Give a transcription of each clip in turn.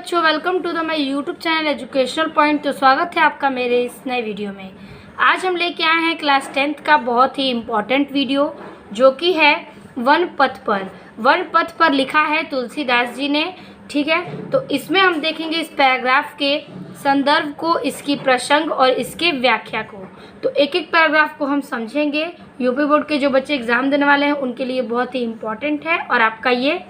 बच्चों, welcome to the my YouTube channel educational point. तो स्वागत है आपका मेरे इस नए वीडियो में। आज हम लेके आए हैं क्लास 10th का बहुत ही इम्पॉर्टेंट वीडियो, जो कि है वन पथ पर। वन पथ पर लिखा है तुलसीदास जी ने, ठीक है। तो इसमें हम देखेंगे इस पैराग्राफ के संदर्भ को, इसकी प्रसंग और इसके व्याख्या को। तो एक एक पैराग्राफ को हम समझेंगे। यूपी बोर्ड के जो बच्चे एग्जाम देने वाले हैं उनके लिए बहुत ही इम्पॉर्टेंट है, और आपका ये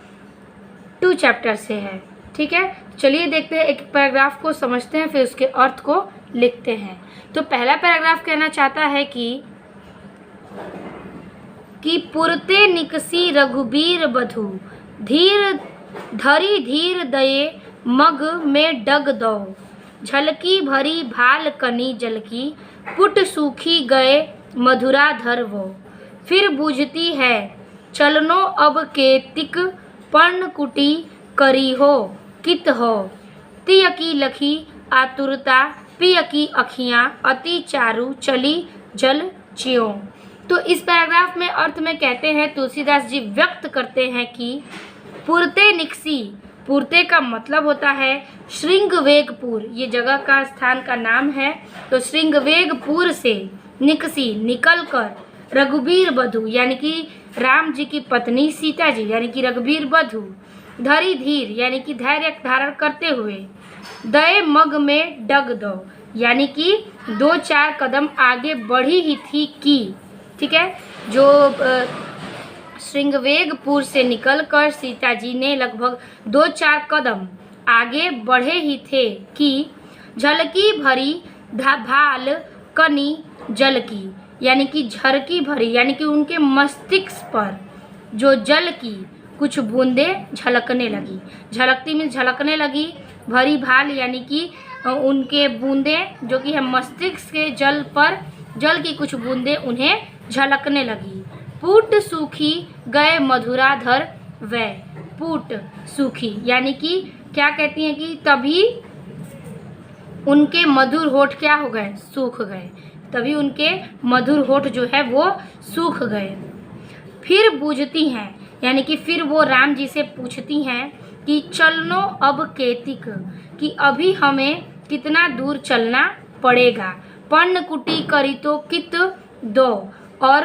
2 चैप्टर से है, ठीक है। चलिए देखते हैं, एक पैराग्राफ को समझते हैं, फिर उसके अर्थ को लिखते हैं। तो पहला पैराग्राफ कहना चाहता है कि पुरते निकसी रघुबीर बधु, धीर धरी धीर दये मग में डग दो, झलकी भरी भाल कनी जलकी, पुट सूखी गए मधुरा धर वो, फिर बूझती है चलनो अब केतिक, पर्णकुटी करी हो कित हो, तिय की लखी आतुरता, पिय की अखियाँ अति चारु चली जल चियों। तो इस पैराग्राफ में अर्थ में कहते हैं, तुलसीदास जी व्यक्त करते हैं कि पुरते निकसी, पुरते का मतलब होता है श्रृंगवेगपुर, ये जगह का स्थान का नाम है। तो श्रृंगवेगपुर से निकसी निकल कर, रघुबीर बधु यानी कि राम जी की पत्नी सीता जी यानी कि रघुबीर बधु, धरी धीर यानी कि धैर्य धारण करते हुए, दये मग में डग दो यानी कि 2-4 कदम आगे बढ़ी ही थी की, ठीक है। जो श्रृंगवेगपुर से निकलकर सीता जी ने लगभग 2-4 कदम आगे बढ़े ही थे कि झलकी भरी भाल कनी जल की यानी कि झरकी भरी यानी कि उनके मस्तिष्क पर जो जल की कुछ बूंदें झलकने लगी। झलकती में झलकने लगी, भरी भाल यानी कि उनके बूंदें जो कि है मस्तिष्क के जल पर, जल की कुछ बूंदें उन्हें झलकने लगी। पुट सूखी गए मधुराधर वै, पुट सूखी यानी कि क्या कहती हैं कि तभी उनके मधुर होठ क्या हो गए, सूख गए। तभी उनके मधुर होठ जो है वो सूख गए। फिर बूझती हैं यानी कि फिर वो राम जी से पूछती हैं कि चलनो अब केतिक, कि अभी हमें कितना दूर चलना पड़ेगा। पर्णकुटी करी तो कित दो, और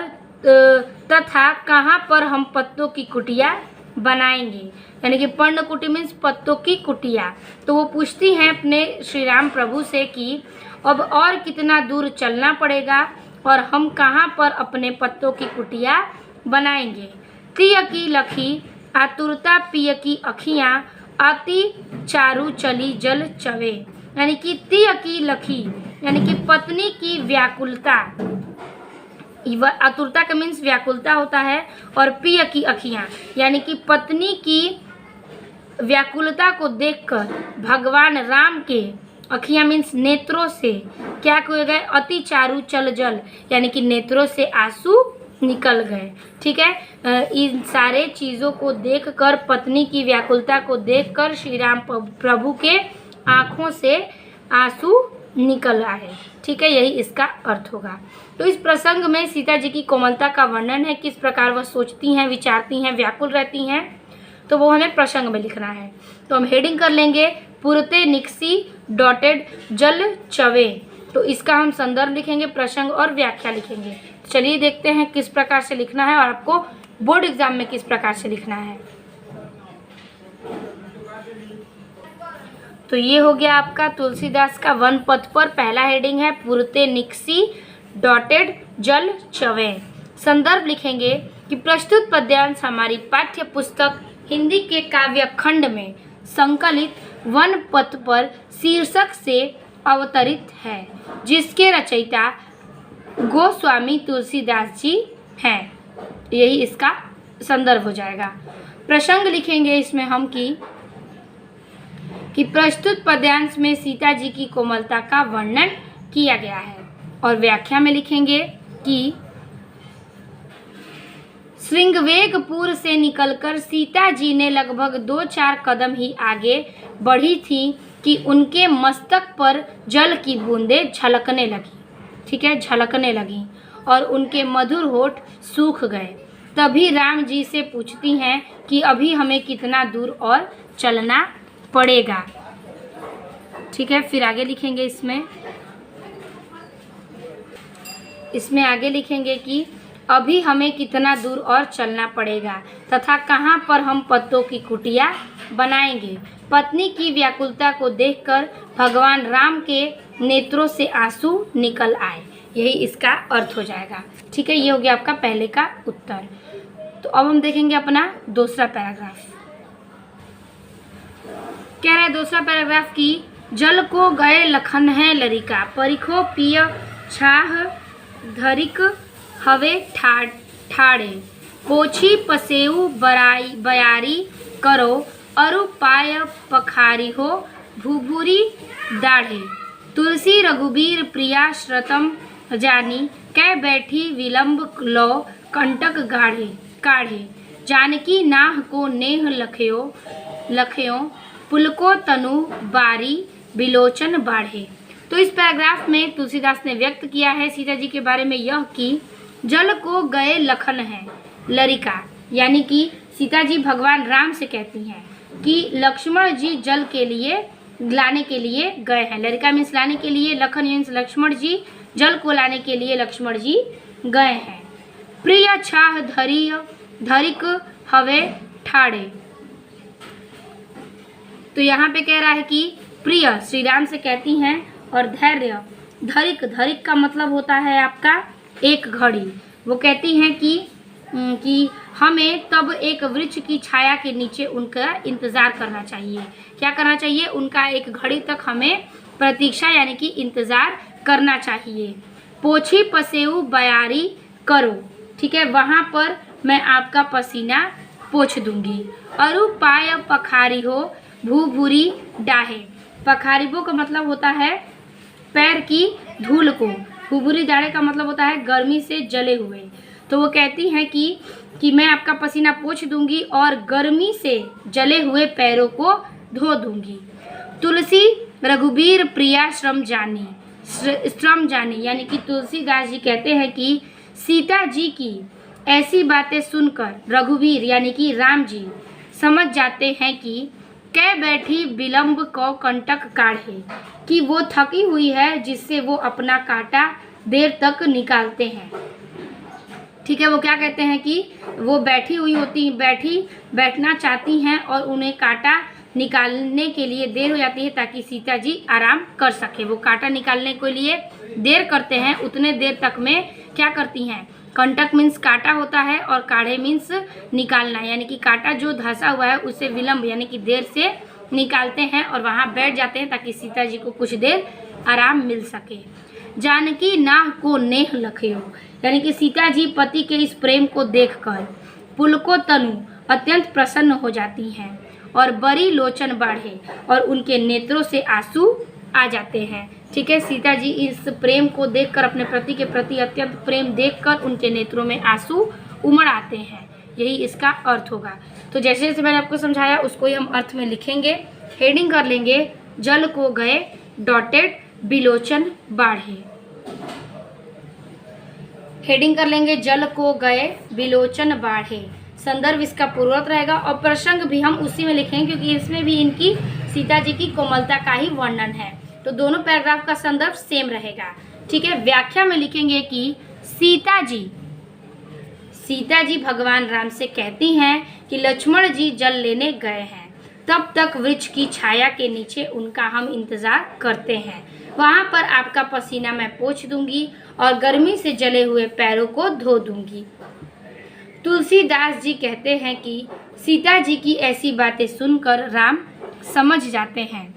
तथा कहाँ पर हम पत्तों की कुटिया बनाएंगे, यानी कि पर्णकुटी मीन्स पत्तों की कुटिया। तो वो पूछती हैं अपने श्री राम प्रभु से कि अब और कितना दूर चलना पड़ेगा और हम कहाँ पर अपने पत्तों की कुटिया बनाएंगे। तिय की लखी आतुरता, पिय की अखियाँ अति चारु चली जल चवे, यानी कि तिय की लखी यानी कि पत्नी की व्याकुलता, आतुरता का मीन्स व्याकुलता होता है, और पिय की अखियाँ यानी कि पत्नी की व्याकुलता को देखकर भगवान राम के अखियाँ मीन्स नेत्रों से क्या किए गए, अति चारु चल जल यानी कि नेत्रों से आंसू निकल गए, ठीक है। इन सारे चीज़ों को देखकर, पत्नी की व्याकुलता को देखकर श्री राम प्रभु के आँखों से आंसू निकल आए, ठीक है। यही इसका अर्थ होगा। तो इस प्रसंग में सीता जी की कोमलता का वर्णन है, किस प्रकार वह सोचती हैं, विचारती हैं, व्याकुल रहती हैं, तो वो हमें प्रसंग में लिखना है। तो हम हेडिंग कर लेंगे पुरते निकसी डॉटेड जल चवे। तो इसका हम संदर्भ लिखेंगे, प्रसंग और व्याख्या लिखेंगे। चलिए देखते हैं किस प्रकार से लिखना है और आपको बोर्ड एग्जाम में किस प्रकार से लिखना है। तो ये हो गया आपका तुलसीदास का वन पथ पर। पहला हेडिंग है पुरते निकसी डॉटेड जल चवे। संदर्भ लिखेंगे कि प्रस्तुत पद्यांश हमारी पाठ्य पुस्तक हिंदी के काव्य खंड में संकलित वन पथ पर शीर्षक से अवतरित है, जिसके रचयिता गोस्वामी तुलसीदास जी हैं। यही इसका संदर्भ हो जाएगा। प्रसंग लिखेंगे इसमें हम कि प्रस्तुत पद्यांश में सीता जी की कोमलता का वर्णन किया गया है, और व्याख्या में लिखेंगे कि श्रृंगवेगपुर से निकलकर सीता जी ने लगभग 2-4 कदम ही आगे बढ़ी थी कि उनके मस्तक पर जल की बूंदें झलकने लगी, ठीक है, झलकने लगी, और उनके मधुर होठ सूख गए। तभी राम जी से पूछती हैं कि अभी हमें कितना दूर और चलना पड़ेगा। ठीक है, फिर आगे लिखेंगे इसमें आगे लिखेंगे कि अभी हमें कितना दूर और चलना पड़ेगा तथा कहाँ पर हम पत्तों की कुटिया बनाएंगे। पत्नी की व्याकुलता को देखकर भगवान राम के नेत्रों से आंसू निकल आए। यही इसका अर्थ हो जाएगा। ठीक है, ये हो गया आपका पहले का उत्तर। तो अब हम देखेंगे अपना दूसरा पैराग्राफ। कह रहा है दूसरा पैराग्राफ की जल को गए लखन है लरिका, परिखो पिय छाह धरिक हवे ठाड़े, पोछी पसेऊ बयारी करो, अरु पाय पखारी हो भूभूरी दाढ़े। तुलसी रघुबीर प्रिया श्रतम जानी, कै बैठी विलंब लो कंटक काढ़े। जानकी नाह को नेह लखयो, पुलको तनु बारी बिलोचन बाढ़े। तो इस पैराग्राफ में तुलसीदास ने व्यक्त किया है सीता जी के बारे में यह कि जल को गए लखन है लरिका, यानी कि सीता जी भगवान राम से कहती हैं कि लक्ष्मण जी जल के लिए लाने के लिए गए हैं। लरिका मीन्स लाने के लिए, लखन मीन्स लक्ष्मण जी, जल को लाने के लिए लक्ष्मण जी गए हैं। प्रिय छाह धरिक हवे ठाड़े, तो यहाँ पे कह रहा है कि प्रिय श्री राम से कहती हैं, और धैर्य धरिक का मतलब होता है आपका एक घड़ी। वो कहती हैं कि हमें तब एक वृक्ष की छाया के नीचे उनका इंतज़ार करना चाहिए। क्या करना चाहिए? उनका एक घड़ी तक हमें प्रतीक्षा यानी कि इंतज़ार करना चाहिए। पोछी पसेऊ बयारी करो, ठीक है, वहाँ पर मैं आपका पसीना पोंछ दूंगी। अरु पाय पखारी हो भूभूरी डाहे, पखारिबो का मतलब होता है पैर की धूल को, भूभूरी डाढ़े का मतलब होता है गर्मी से जले हुए। तो वो कहती हैं कि मैं आपका पसीना पोंछ दूंगी और गर्मी से जले हुए पैरों को धो दूंगी। तुलसी रघुबीर प्रिया श्रम जानी, यानी कि तुलसीदास जी कहते हैं कि सीता जी की ऐसी बातें सुनकर रघुवीर यानी कि राम जी समझ जाते हैं कि कै बैठी विलंब को कंटक काढ़े, कि वो थकी हुई है जिससे वो अपना कांटा देर तक निकालते हैं। ठीक है, वो क्या कहते हैं कि वो बैठना चाहती हैं और उन्हें कांटा निकालने के लिए देर हो जाती है ताकि सीता जी आराम कर सके। वो कांटा निकालने के लिए देर करते हैं, उतने देर तक में क्या करती हैं, कंटक मीन्स कांटा होता है और काढ़े मीन्स निकालना, यानी कि कांटा जो धंसा हुआ है उसे विलंब यानी कि देर से निकालते हैं और वहाँ बैठ जाते हैं ताकि सीता जी को कुछ देर आराम मिल सके। जानकी नाह को नेह लखयो, यानी कि सीता जी पति के इस प्रेम को देखकर पुलको तनु अत्यंत प्रसन्न हो जाती हैं और बड़ी लोचन बाढ़े और उनके नेत्रों से आंसू आ जाते हैं। ठीक है, सीता जी इस प्रेम को देखकर, अपने पति के प्रति अत्यंत प्रेम देखकर उनके नेत्रों में आंसू उमड़ आते हैं। यही इसका अर्थ होगा। तो जैसे जैसे मैंने आपको समझाया उसको ही हम अर्थ में लिखेंगे। हेडिंग कर लेंगे जल को गए डॉटेड बिलोचन बाढ़े। हेडिंग कर लेंगे जल को गए बिलोचन बाढ़े। संदर्भ इसका पूर्ववर्त रहेगा और प्रसंग भी हम उसी में लिखेंगे क्योंकि इसमें भी इनकी सीता जी की कोमलता का ही वर्णन है। तो दोनों पैराग्राफ का संदर्भ सेम रहेगा। ठीक है, व्याख्या में लिखेंगे कि सीता जी भगवान राम से कहती हैं कि लक्ष्मण जी जल लेने गए हैं, तब तक वृक्ष की छाया के नीचे उनका हम इंतजार करते हैं। वहाँ पर आपका पसीना मैं पोंछ दूंगी और गर्मी से जले हुए पैरों को धो दूंगी। तुलसीदास जी कहते हैं कि सीता जी की ऐसी बातें सुनकर राम समझ जाते हैं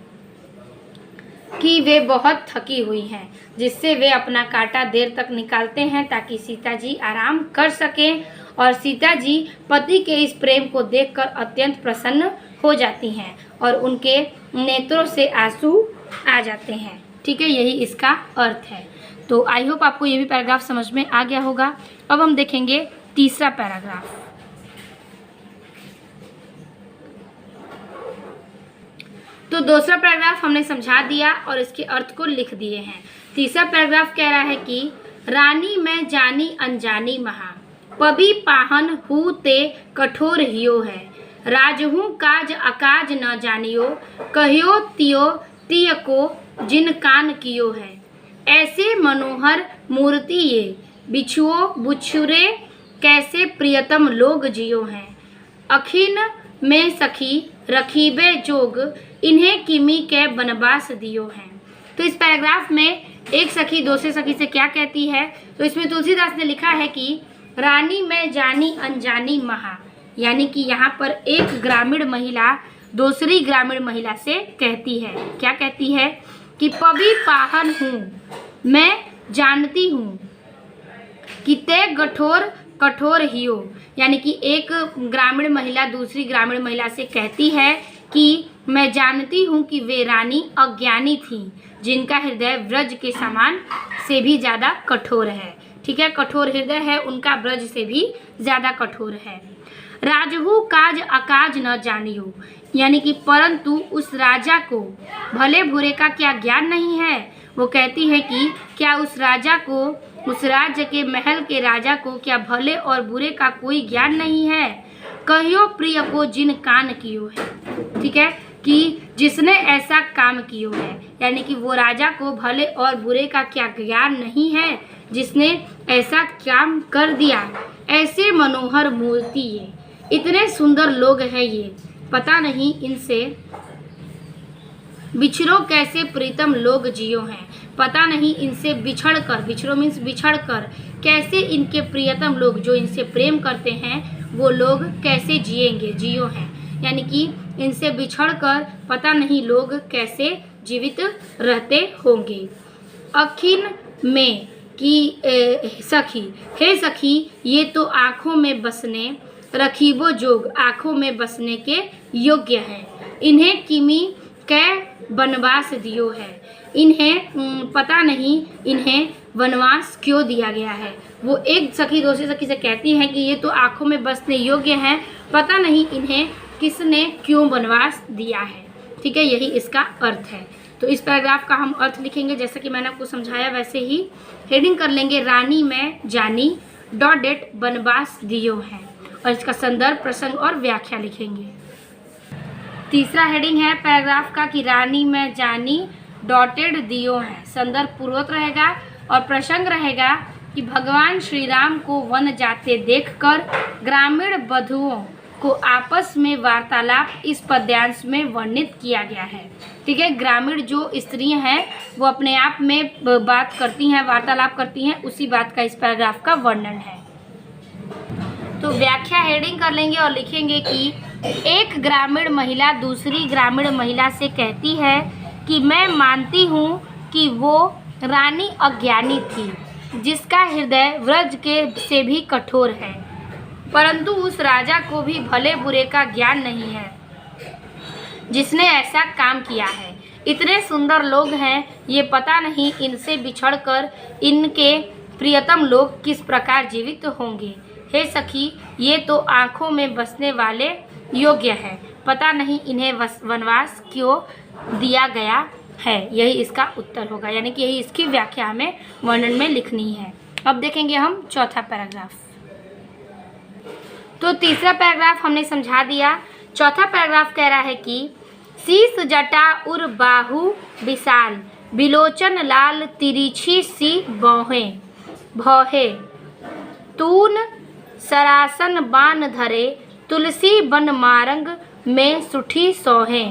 कि वे बहुत थकी हुई हैं, जिससे वे अपना कांटा देर तक निकालते हैं ताकि सीता जी आराम कर सकें, और सीता जी पति के इस प्रेम को देखकर अत्यंत प्रसन्न हो जाती हैं और उनके नेत्रों से आंसू आ जाते हैं। ठीक है, यही इसका अर्थ है। तो आई होप आपको ये भी पैराग्राफ समझ में आ गया होगा। अब हम देखेंगे तीसरा पैराग्राफ। तो दूसरा पैराग्राफ हमने समझा दिया और इसके अर्थ को लिख दिए हैं। तीसरा पैराग्राफ कह रहा है कि रानी मैं जानी अनजानी महा, पबी पाहन हु ते कठोर हियो है, राजहू काज अकाज न जानियो, कहियो तियो तिय को जिन कान कियो है। ऐसे मनोहर मूर्ति ये बिछुओ बुछुरे कैसे प्रियतम लोग जियो हैं। अखिन में सखी रखीबे जोग इन्हें किमी के बनवास दियो हैं। तो इस पैराग्राफ में एक सखी दूसरे सखी से क्या कहती है, तो इसमें तुलसीदास ने लिखा है कि रानी मैं जानी अनजानी महा, यानी कि यहाँ पर एक ग्रामीण महिला दूसरी ग्रामीण महिला से कहती है, क्या कहती है कि पवी पाहन हूँ मैं जानती हूँ कि ते कठोर कठोर हियो, यानी कि एक ग्रामीण महिला दूसरी ग्रामीण महिला से कहती है कि मैं जानती हूँ कि वे रानी अज्ञानी थी जिनका हृदय व्रज के समान से भी ज़्यादा कठोर है। ठीक है, कठोर हृदय है उनका, ब्रज से भी ज़्यादा कठोर है। राजहु काज अकाज न जानियो, यानी कि परंतु उस राजा को भले बुरे का क्या ज्ञान नहीं है। वो कहती है कि क्या उस राजा को, उस राज्य के महल के राजा को क्या भले और बुरे का कोई ज्ञान नहीं है। कहियो प्रिय को जिन कान कियो है। ठीक है, कि जिसने ऐसा काम कियो है, यानी कि वो राजा को भले और बुरे का क्या ज्ञान नहीं है जिसने ऐसा काम कर दिया। ऐसे मनोहर मूर्ति ये, इतने सुंदर लोग हैं ये, पता नहीं इनसे बिछड़ो कैसे प्रीतम लोग जियो हैं। पता नहीं इनसे बिछड़ कर, बिछड़ो मीन्स बिछड़ कर, कैसे इनके प्रियतम लोग जो इनसे प्रेम करते हैं वो लोग कैसे जिएंगे, जियो हैं, यानी कि इनसे बिछड़ कर पता नहीं लोग कैसे जीवित रहते होंगे। अखिन में कि सखी, हे सखी ये तो आँखों में बसने, रखीबो जोग आँखों में बसने के योग्य है। इन्हें किमी कै वनवास दियो है। इन्हें पता नहीं इन्हें वनवास क्यों दिया गया है। वो एक सखी दूसरी सखी से कहती है कि ये तो आँखों में बसने योग्य हैं, पता नहीं इन्हें किसने क्यों वनवास दिया है। ठीक है, यही इसका अर्थ है। तो इस पैराग्राफ का हम अर्थ लिखेंगे जैसे कि मैंने आपको समझाया वैसे ही। हेडिंग कर लेंगे रानी मैं जानी डॉट डेट वनवास दियो है, और इसका संदर्भ प्रसंग और व्याख्या लिखेंगे। तीसरा हेडिंग है पैराग्राफ का कि रानी मैं जानी डॉटेड दियो है। संदर्भ पूर्वक रहेगा और प्रसंग रहेगा कि भगवान श्री राम को वन जाते देखकर ग्रामीण बधुओं को आपस में वार्तालाप इस पद्यांश में वर्णित किया गया है। ठीक है, ग्रामीण जो स्त्रियां हैं वो अपने आप में बात करती हैं, वार्तालाप करती हैं, उसी बात का इस पैराग्राफ का वर्णन है। तो व्याख्या हेडिंग कर लेंगे और लिखेंगे कि एक ग्रामीण महिला दूसरी ग्रामीण महिला से कहती है कि मैं मानती हूँ कि वो रानी अज्ञानी थी जिसका हृदय व्रज के से भी कठोर है, परंतु उस राजा को भी भले बुरे का ज्ञान नहीं है जिसने ऐसा काम किया है। इतने सुंदर लोग हैं ये, पता नहीं इनसे बिछड़कर इनके प्रियतम लोग किस प्रकार जीवित होंगे। हे सखी ये तो आँखों में बसने वाले योग्य है, पता नहीं इन्हें वनवास क्यों दिया गया है। यही इसका उत्तर होगा, यानी कि यही इसकी व्याख्या हमें वर्णन में लिखनी है। अब देखेंगे हम चौथा पैराग्राफ। तो तीसरा पैराग्राफ हमने समझा दिया। चौथा पैराग्राफ कह रहा है कि शीस जटा उर बाहु विशाल बिलोचन लाल तिरछी सी भौहे तून सरासन बान धरे तुलसी बन मारंग में सुठी सोहे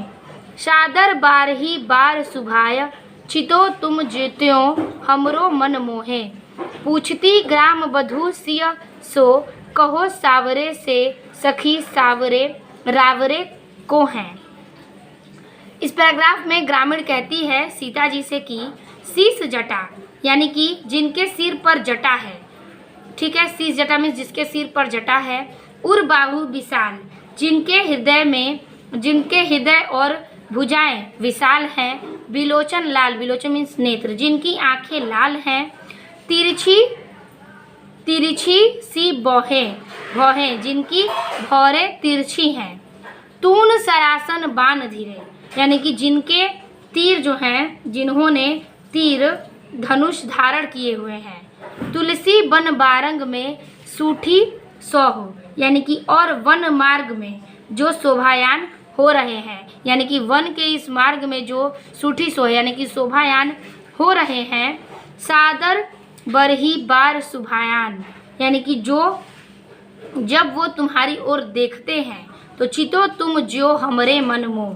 सादर बारही बार सुभाय चितो तुम जित्यो हमरो मन मोहे पूछती ग्राम बधू सिय सो कहो सावरे से सखी सावरे रावरे को हैं। इस पैराग्राफ में ग्रामीण कहती है सीता जी से कि शीस जटा, यानी कि जिनके सिर पर जटा है। ठीक है, शीस जटा में जिसके सिर पर जटा है। उर बाहु विशाल, जिनके हृदय और भुजाएं विशाल हैं। बिलोचन लाल, बिलोचन मीन्स नेत्र, जिनकी आंखें लाल हैं। तिरछी सी भौहें, जिनकी भौरें तिरछी हैं। तून सरासन बाण धीरे, यानी कि जिनके तीर जो हैं, जिन्होंने तीर धनुष धारण किए हुए हैं। तुलसी वन बारंग में सूठी सोहो, यानी कि और वन मार्ग में जो शोभायान हो रहे हैं, यानी कि वन के इस मार्ग में जो सूठी सोहे यानी कि शोभायान हो रहे हैं। सादर बरही बार शुभायान, यानी कि जब वो तुम्हारी ओर देखते हैं तो चितो तुम जो हमरे मन मोह,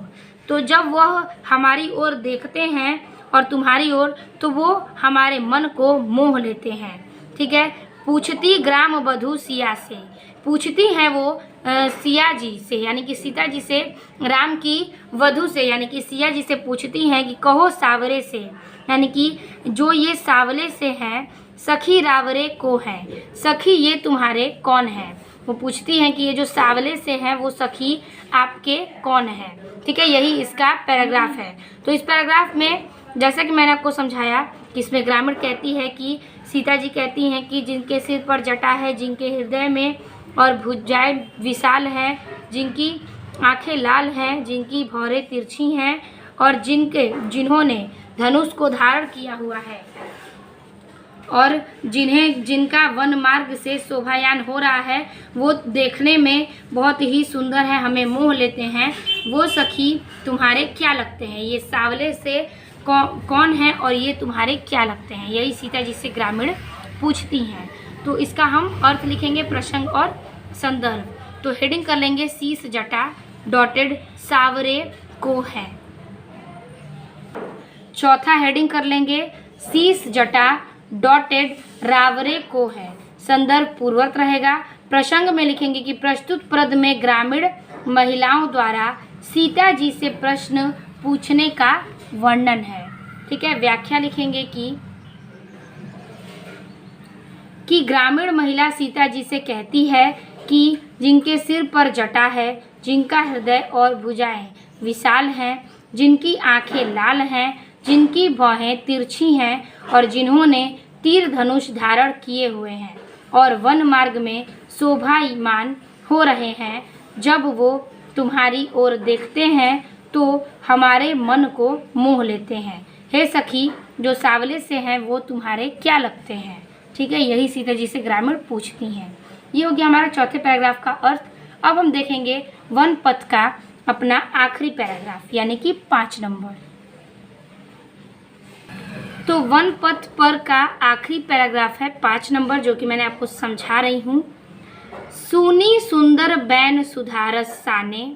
तो जब वह हमारी ओर देखते हैं और तुम्हारी ओर, तो वो हमारे मन को मोह लेते हैं। ठीक है। पूछती ग्राम वधू सिया से, पूछती हैं वो सिया जी से यानी कि सीता जी से, राम की वधू से यानी कि सिया जी से पूछती हैं कि कहो सावरे से, यानी कि जो ये सावले से हैं, सखी रावरे को हैं, सखी ये तुम्हारे कौन हैं। वो पूछती हैं कि ये जो सावले से हैं वो सखी आपके कौन हैं। ठीक है, यही इसका पैराग्राफ है। तो इस पैराग्राफ में जैसा कि मैंने आपको समझाया कि इसमें ग्रामीण कहती है कि सीता जी कहती हैं कि जिनके सिर पर जटा है, जिनके हृदय में और भुजाएं विशाल हैं, जिनकी आंखें लाल हैं, जिनकी भौरें तिरछी हैं और जिन्होंने धनुष को धारण किया हुआ है और जिनका वन मार्ग से शोभायान हो रहा है, वो देखने में बहुत ही सुंदर है, हमें मोह लेते हैं, वो सखी तुम्हारे क्या लगते हैं। ये सावले से कौन है और ये तुम्हारे क्या लगते हैं, यही सीता जी से ग्रामीण पूछती हैं। तो इसका हम अर्थ लिखेंगे प्रसंग और संदर्भ। तो हेडिंग कर लेंगे शीश जटा डॉटेड सावरे को है। चौथा हेडिंग कर लेंगे शीश जटा डॉटेड रावरे को है। संदर्भ पूर्ववर्त रहेगा। प्रसंग में लिखेंगे कि प्रस्तुत पद में ग्रामीण महिलाओं द्वारा सीता जी से प्रश्न पूछने का वर्णन है। ठीक है। व्याख्या लिखेंगे कि ग्रामीण महिला सीता जी से कहती है कि जिनके सिर पर जटा है, जिनका हृदय और भुजाएं विशाल हैं, जिनकी आंखें लाल हैं, जिनकी भौहें तिरछी हैं और जिन्होंने तीर धनुष धारण किए हुए हैं और वन मार्ग में शोभायमान हो रहे हैं, जब वो तुम्हारी ओर देखते हैं तो हमारे मन को मोह लेते हैं। हे सखी, जो सावले से हैं वो तुम्हारे क्या लगते हैं। ठीक है, यही सीता जी से ग्रामीण पूछती हैं। ये हो गया हमारा चौथे पैराग्राफ का अर्थ। अब हम देखेंगे वन पथ का अपना आखिरी पैराग्राफ यानी कि 5 नंबर। तो वन पथ पर का आखिरी पैराग्राफ है 5 नंबर, जो कि मैंने आपको समझा रही हूँ। सुनी सुंदर बैन सुधारस साने,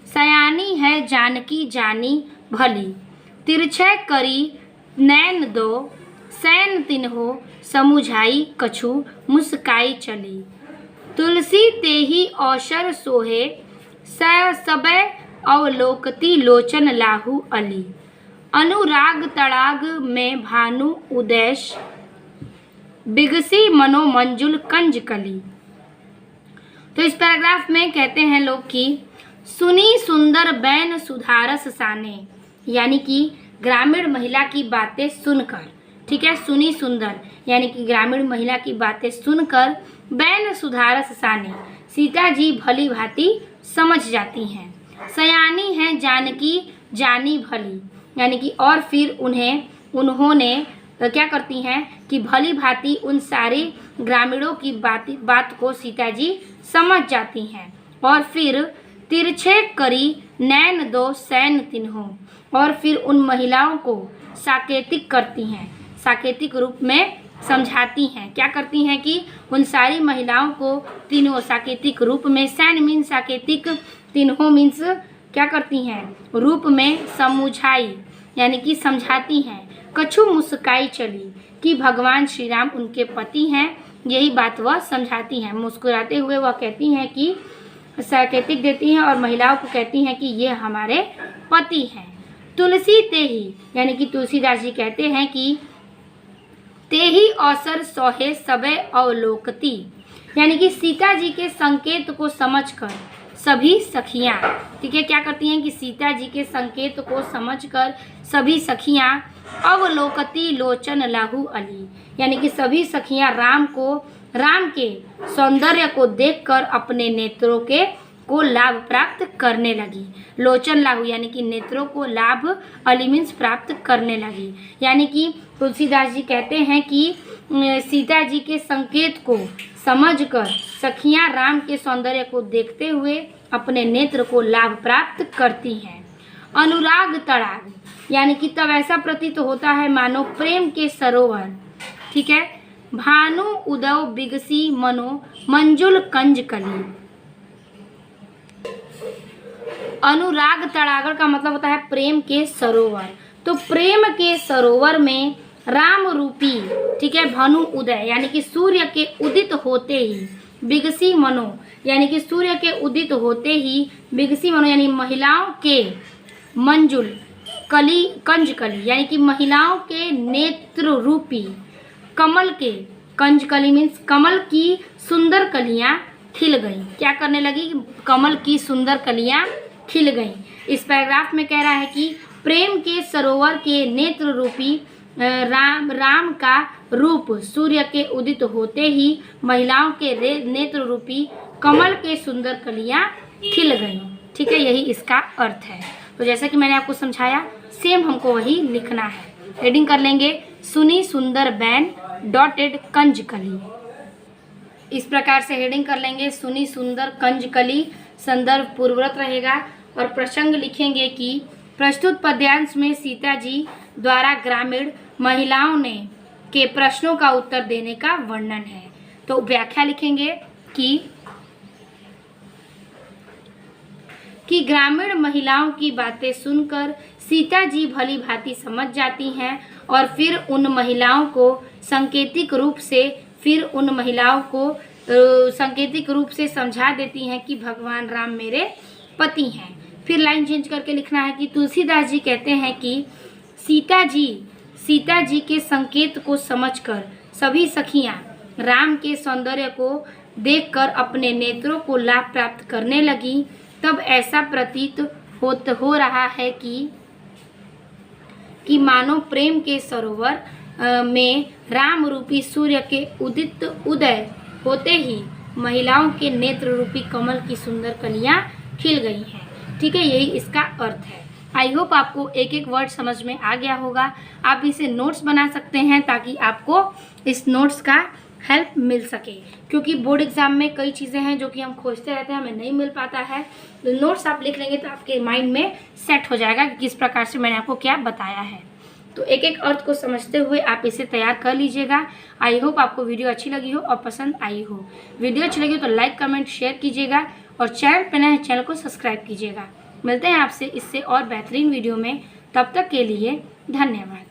सयानी है जानकी जानी भली, तिरछे करी नैन दो सैन तिन्हो, समुझाई कछु मुस्काई चली, तुलसी तेही औसर सोहे, सबे अवलोकती लोचन लाहू अली, अनुराग तड़ाग में भानु उदेश, बिगसी मनो मंजुल कंज कली। तो इस पैराग्राफ में कहते हैं लोग कि सुनी सुंदर बैन सुधारस साने, यानी कि ग्रामीण महिला की बातें सुनकर। ठीक है, सुनी सुंदर यानी कि ग्रामीण महिला की बातें सुनकर बैन सुधारस साने, सीता जी भली भांति समझ जाती हैं। सयानी है जानकी जानी भली, यानी कि और फिर उन्होंने क्या करती हैं कि भली भांति उन सारे ग्रामीणों की बात को सीता जी समझ जाती हैं। और फिर तिरछे करी नैन दो सैन तिन्हो, और फिर उन महिलाओं को साकेतिक करती हैं, साकेतिक रूप में समझाती हैं। क्या करती हैं कि उन सारी महिलाओं को तीनों साकेतिक रूप में, सैन मीन्स साकेतिक, तिन्हो मीन्स क्या करती हैं रूप में, समुझाई यानी कि समझाती हैं, कछु मुस्काई चली कि भगवान श्री राम उनके पति हैं, यही बात वह समझाती हैं। मुस्कुराते हुए वह कहती हैं कि साकेतिक देती हैं और महिलाओं को कहती हैं कि ये हमारे पति हैं। तुलसी तेही यानी कि तुलसीदास जी कहते हैं कि तेही अवसर सोहे सबे अवलोकती, यानी कि सीता जी के संकेत को समझकर सभी सखियां, ठीक है, क्या करती हैं कि सीता जी के संकेत को समझकर सभी सखियां अवलोकती लोचन लाहू अली, यानी कि सभी सखियां राम के सौंदर्य को देखकर अपने नेत्रों को लाभ प्राप्त करने लगी। लोचन लाहू यानी कि नेत्रों को लाभ, अली मीन्स प्राप्त करने लगी। यानी कि तुलसीदास जी कहते हैं कि सीता जी के संकेत को समझकर सखियां राम के सौंदर्य को देखते हुए अपने नेत्र को लाभ प्राप्त करती हैं। अनुराग तड़ाग यानी कि तब ऐसा प्रतीत होता है मानो प्रेम के सरोवर, ठीक है। भानु उदय बिगसी मनो मंजुल कंज कली। अनुराग तड़ागर का मतलब होता है प्रेम के सरोवर। तो प्रेम के सरोवर में राम रूपी, ठीक है, भानु उदय यानी कि सूर्य के उदित होते ही, बिगसी मनो यानी कि सूर्य के उदित होते ही, बिगसी मनो यानी महिलाओं के, मंजुल कली कंज कली यानी कि महिलाओं के नेत्र रूपी, कमल के, कंज कली मीन्स कमल की सुंदर कलियां खिल गई। क्या करने लगी? कमल की सुंदर कलियां खिल गई। इस पैराग्राफ में कह रहा है कि प्रेम के सरोवर के नेत्र रूपी राम का रूप सूर्य के उदित होते ही महिलाओं के नेत्र रूपी कमल के सुंदर कलियां खिल गई, ठीक है। यही इसका अर्थ है। तो जैसा कि मैंने आपको समझाया सेम हमको वही लिखना है। हेडिंग कर लेंगे सुनी सुंदर बैन डॉटेड कंज कली। इस प्रकार से हेडिंग कर लेंगे सुनी सुंदर कंज कली, संदर्भ पूर्ववत रहेगा। और प्रसंग लिखेंगे कि प्रस्तुत पद्यांश में सीता जी द्वारा ग्रामीण महिलाओं ने के प्रश्नों का उत्तर देने का वर्णन है। तो व्याख्या लिखेंगे कि ग्रामीण महिलाओं की बातें सुनकर सीता जी भली भांति समझ जाती हैं और फिर उन महिलाओं को सांकेतिक रूप से समझा देती हैं कि भगवान राम मेरे पति हैं। फिर लाइन चेंज करके लिखना है कि तुलसीदास जी कहते हैं कि सीता जी के संकेत को समझकर सभी सखियां राम के सौंदर्य को देखकर अपने नेत्रों को लाभ प्राप्त करने लगी। तब ऐसा प्रतीत हो रहा है कि मानो प्रेम के सरोवर में राम रूपी सूर्य के उदय होते ही महिलाओं के नेत्र रूपी कमल की सुंदर कलियां खिल गई हैं, ठीक है। यही इसका अर्थ है। आई होप आपको एक एक वर्ड समझ में आ गया होगा। आप इसे नोट्स बना सकते हैं ताकि आपको इस नोट्स का हेल्प मिल सके, क्योंकि बोर्ड एग्जाम में कई चीज़ें हैं जो कि हम खोजते रहते हैं, हमें नहीं मिल पाता है। तो नोट्स आप लिख लेंगे तो आपके माइंड में सेट हो जाएगा कि किस प्रकार से मैंने आपको क्या बताया है। तो एक एक अर्थ को समझते हुए आप इसे तैयार कर लीजिएगा। आई होप आपको वीडियो अच्छी लगी हो और पसंद आई हो। वीडियो अच्छी लगी हो तो लाइक कमेंट शेयर कीजिएगा और चैनल पर नए हैं चैनल को सब्सक्राइब कीजिएगा। मिलते हैं आपसे इससे और बेहतरीन वीडियो में, तब तक के लिए धन्यवाद।